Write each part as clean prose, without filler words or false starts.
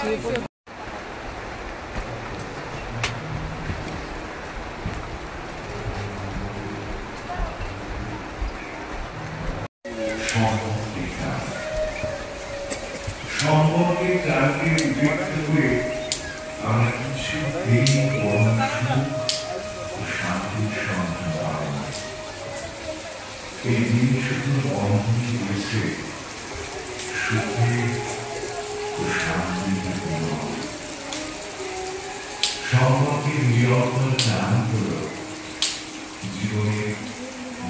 সম্পর্কের টানকে উপেক্ষা করে আমরা কিছুতেই পরম সুখ ও শান্তির সন্ধান পাব না। এই দিন শুধু বন্ধনই হয়েছে সুখে ও শান্তির জন্য। সম্পর্কের নিরন্তর টান হল জীবনের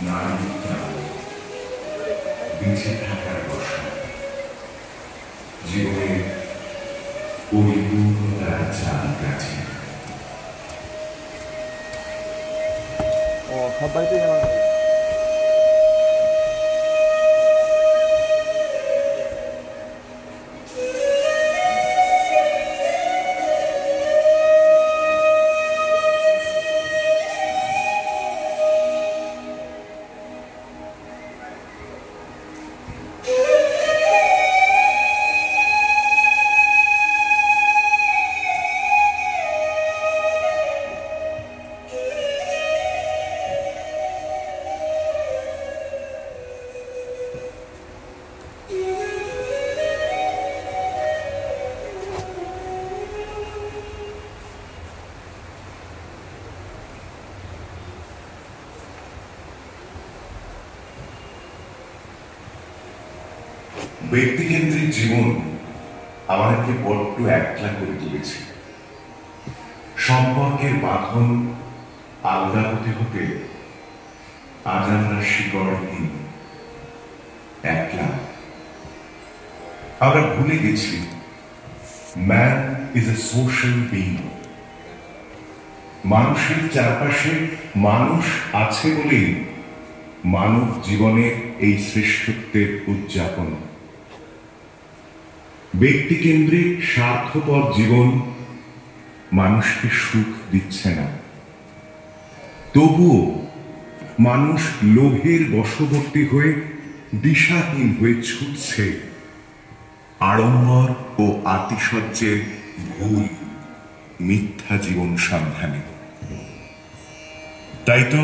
নারীটা বেঁচে থাকার বসা, জীবনের পরিপূর্ণতার চাবিকাঠি। সবাইকে ব্যক্তিকেন্দ্রিক জীবন আমাদেরকে বড্ড একলা করে তুলেছে। সম্পর্কের বাঁধন আলাদা হতে হতে আজ আমরা শিকড়হীন, একলা। আমরা ভুলে গেছি man is a social being. মানুষের চারপাশে মানুষ আছে বলেই মানব জীবনের এই শ্রেষ্ঠত্বের উদযাপন। ব্যক্তিকেন্দ্রিক স্বার্থপর জীবন মানুষকে সুখ দিচ্ছে না। তবুও মানুষ লোভের বশবর্তী হয়ে দিশাহীন হয়ে ছুটছে আড়ম্বর ও আতিশয্যের ভুল মিথ্যা জীবন সন্ধানে। তাই তো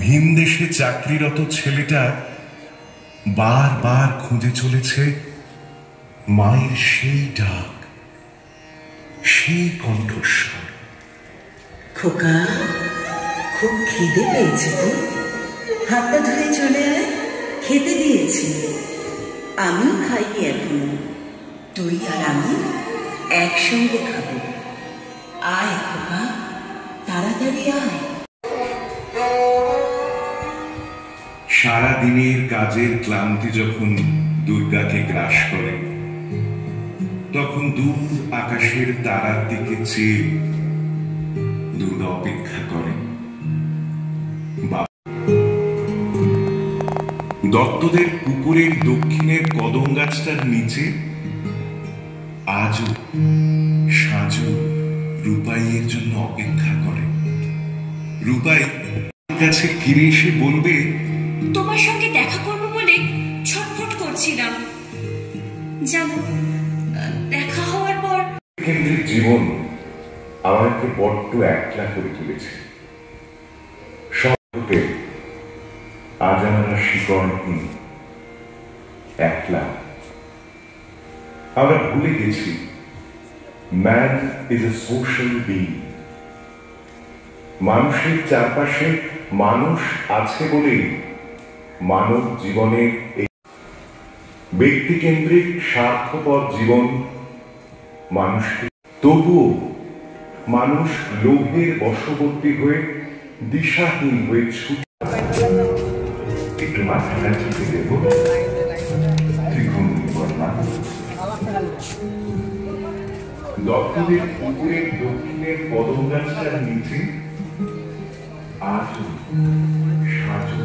ভিনদেশে চাকরিরত ছেলেটা বারবার খুঁজে চলেছে মায়ের সেই ডাক, সেই কণ্ঠস্বর। খোকা, খুব খিদে পেয়েছে তো, হাতটা ধুয়ে চলে আয়, খেতে দিয়েছি। আমিও খাইনি এখনো, তুই আর আমি একসঙ্গে খাবো। আয় খোকা, তাড়াতাড়ি আয়। সারাদিনের কাজের ক্লান্তি যখন দুর্গাকে গ্রাস করে, তখন দূর আকাশের তারার দিকে চেয়ে দুর্গা অপেক্ষা করে। দত্তদের পুকুরের দক্ষিণের কদম গাছটার নিচে আজও সাজু রূপাইয়ের জন্য অপেক্ষা করে। রূপাই কাছে ফিরে এসে বলবে, তোমার সঙ্গে দেখা করবো বলে ছটফট করছিলাম। জানো, দেখা হওয়ার পর কেন্দ্রিক জীবন আমাকে বড্ড একলা করে তুলেছে। সবকে আজ আমরা শিকড়হীন, একলা। আমরা ভুলে গেছি man is a social being. মানুষের চারপাশে মানুষ আছে বলেই মানব জীবনে এই ব্যক্তিকেন্দ্রিক স্বার্থপর জীবন মানুষকে, তবুও মানুষ লোভের বশবর্তী হয়ে দিশাহীন হয়ে ছুটে। একটু মাথাটা ঠেকে দেব, দত্তদের পুকুরের দক্ষিণের কদম গাছটার নিচে আজ সাজু